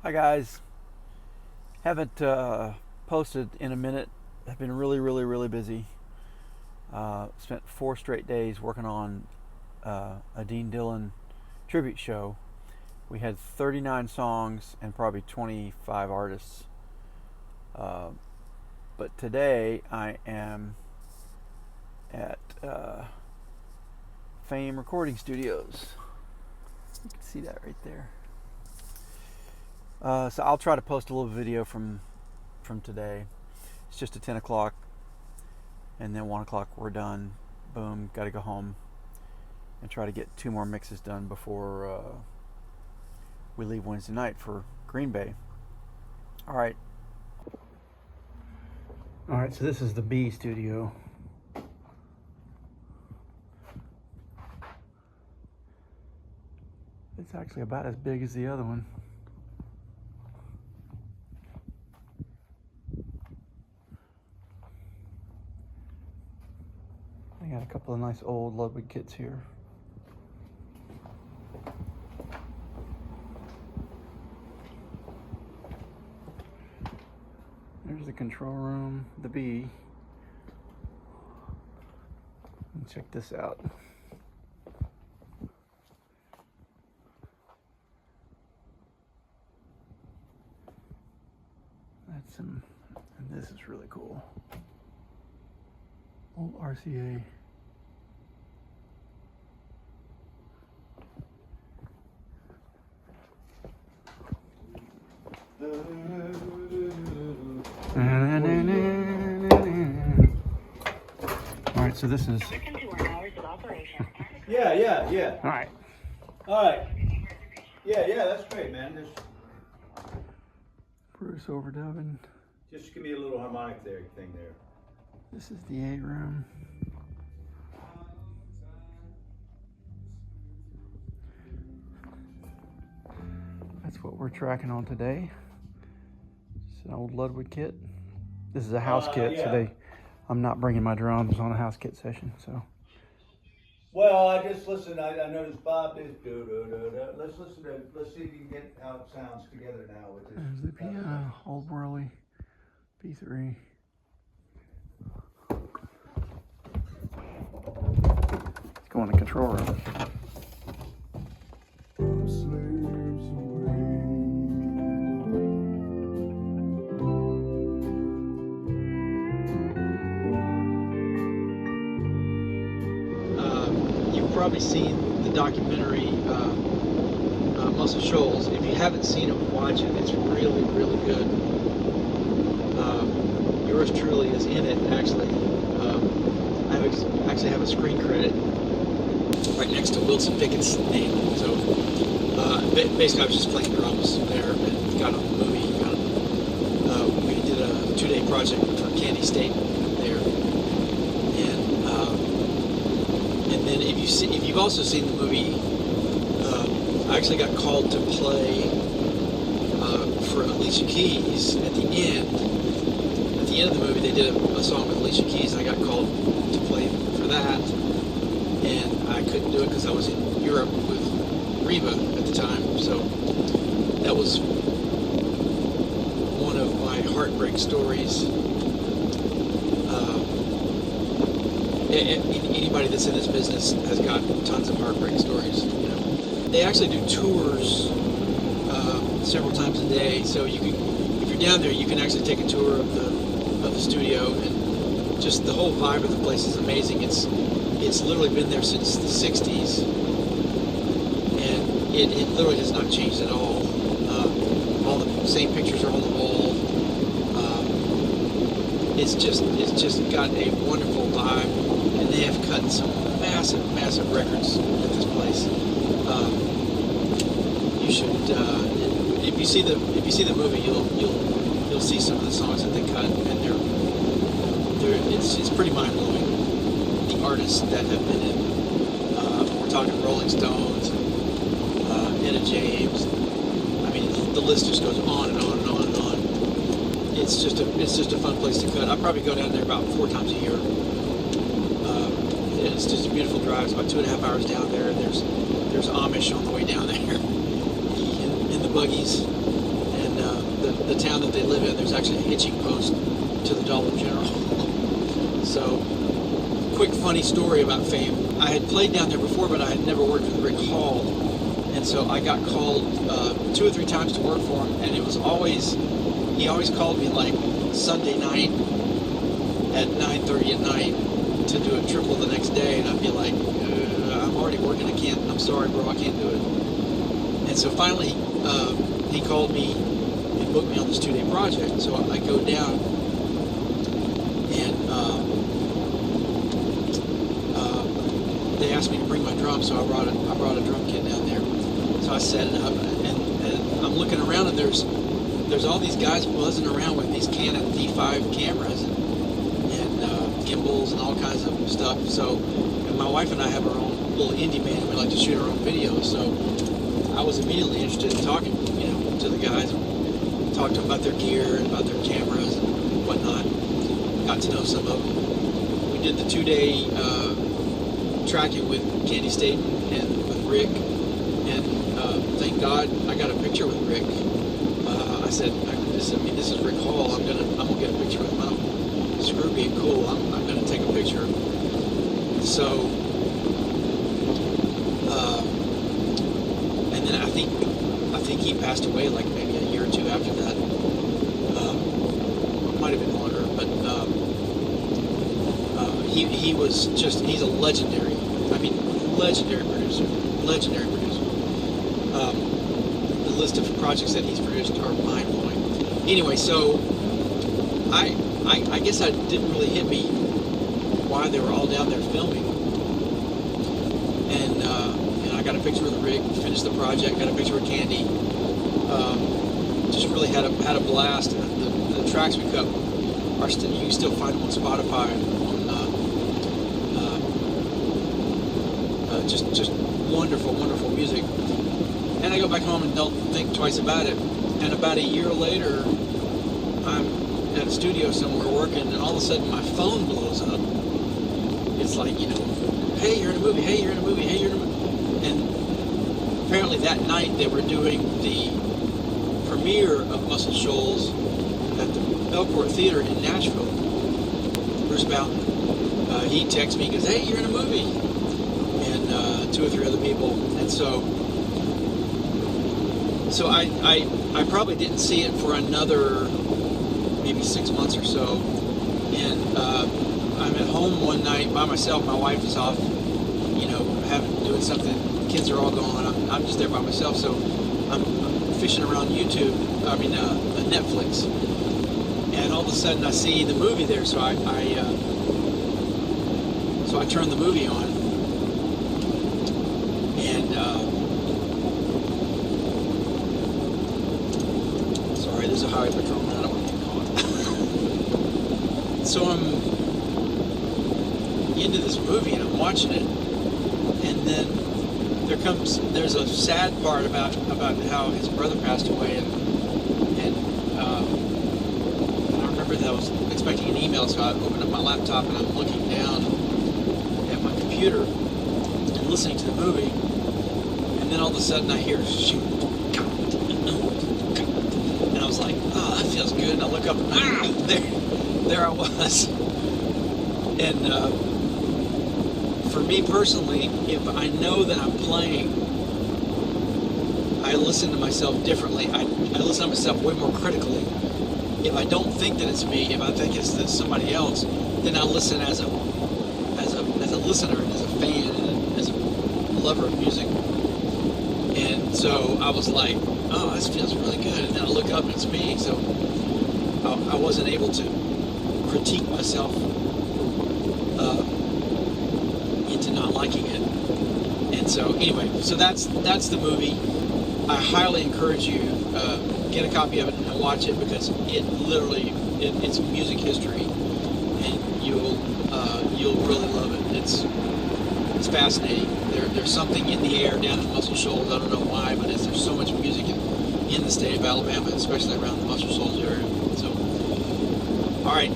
Hi guys, haven't posted in a minute. I've been really busy. Spent 4 straight days working on a Dean Dillon tribute show. We had 39 songs and probably 25 artists. But today I am at Fame Recording Studios. You can see that right there. So I'll try to post a little video from today. It's just at 10 o'clock, and then 1 o'clock we're done. Boom, got to go home and try to get 2 more mixes done before we leave Wednesday night for Green Bay. All right, so this is the B studio. It's actually about as big as the other one. I got a couple of nice old Ludwig kits here. There's the control room, the B. And check this out. That's some, and this is really cool. Old RCA. All right, so this is. Yeah. All right. Yeah, that's great, man. Bruce overdubbing. Just give me a little harmonic thing there. This is the A room. That's what we're tracking on today. It's an old Ludwig kit. This is a house kit, yeah. so I'm not bringing my drums on a house kit session. So. Well, I just listened. I noticed Bob is Let's listen to. Let's see if you can get how it sounds together now with this. There's the piano, old Whirly, B3. Let's go in the control room. You've probably seen the documentary Muscle Shoals. If you haven't seen it, watch it. It's really good. Yours truly is in it, actually. I actually have a screen credit right next to Wilson Pickett's name. So basically I was just playing drums there and got on the movie. We did a 2-day project for Candy State there. And then if you've also seen the movie, I actually got called to play for Alicia Keys at the end. At the end of the movie, they did a song with Alicia Keys, and I got called to play for that. And I couldn't do it because I was in Europe with Reba at the time. So that was one of my heartbreak stories. Anybody that's in this business has got tons of heartbreak stories. You know, they actually do tours several times a day. So you can, if you're down there, you can actually take a tour of the studio, and just the whole vibe of the place is amazing. It's literally been there since the '60s, and it literally has not changed at all. All the same pictures are on the wall. It's just got a wonderful vibe. And they have cut some massive records at this place. You should, if you see the movie, you'll see some of the songs that they cut, and it's pretty mind blowing. The artists that have been in, we're talking Rolling Stones, Etta James. I mean, the list just goes on and on and on and on. It's just a fun place to cut. I probably go down there about 4 times a year. It's just a beautiful drive. It's about 2.5 hours down there. There's Amish on the way down there in the buggies, the town that they live in, there's actually a hitching post to the Dollar General. So, quick funny story about Fame. I had played down there before, but I had never worked with Rick Hall, and so I got called 2 or 3 times to work for him, and it was always, he always called me like Sunday night at 9:30 at night to do a triple the next day, and I'd be like, I'm already working, I'm sorry bro, I can't do it. And so finally, he called me and booked me on this 2-day project. So I go down, and they asked me to bring my drum, so I brought a drum kit down there. So I set it up, and I'm looking around, and there's all these guys buzzing around with these Canon D5 cameras and gimbals and all kinds of stuff. So, and my wife and I have our own little indie band. We like to shoot our own videos. So I was immediately interested in talking, to the guys, and talk to them about their gear and about their cameras and whatnot. Got to know some of them. We did the 2-day tracking with Candy Staten and with Rick, and thank God I got a picture with Rick. I said, this is Rick Hall. I'm gonna get a picture with him. Screw being cool. I'm gonna take a picture. So, and then I think he passed away like maybe a year or 2 after that. Might have been longer, but he was just, he's a legendary producer. The list of projects that he's produced are mind-blowing. Anyway, so I guess it didn't really hit me why they were all down there filming. And I got a picture with Rick, finished the project, got a picture with Candy. Just really had a blast. The tracks we cut are still, you can still find them on Spotify. Just wonderful music. And I go back home and don't think twice about it. And about a year later, I'm at a studio somewhere working, and all of a sudden my phone blows up. It's like, hey, you're in a movie, hey, you're in a movie, hey, you're in a movie. And apparently that night they were doing the premiere of Muscle Shoals at the Belcourt Theater in Nashville. Bruce Bouton. He texts me, he goes, hey, you're in a movie. And 2 or 3 other people. And so I probably didn't see it for another maybe 6 months or so, and I'm at home one night by myself. My wife is off, doing something. Kids are all gone. I'm just there by myself. So I'm fishing around Netflix, and all of a sudden I see the movie there. So I turn the movie on, and sorry, there's a highway patrolman. I don't want to get caught. So I'm into this movie and I'm watching it, and then there's a sad part about how his brother passed away, and I remember that I was expecting an email, so I opened up my laptop and I'm looking down at my computer and listening to the movie, and then all of a sudden I hear shoot, and I was like, oh, that feels good, and I look up, there I was. And for me personally, if I know that I'm playing, I listen to myself differently. I listen to myself way more critically. If I don't think that it's me, if I think it's somebody else, then I listen as a listener and as a fan and as a lover of music. And so I was like, oh, this feels really good. And then I look up and it's me. So I wasn't able to critique myself into not liking it. And so anyway, so that's the movie. I highly encourage you get a copy of it and watch it, because it literally it's music history, and you'll really love it. It's fascinating. There's something in the air down in Muscle Shoals. I don't know why, but there's so much music in the state of Alabama, especially around the Muscle Shoals area. So, all right.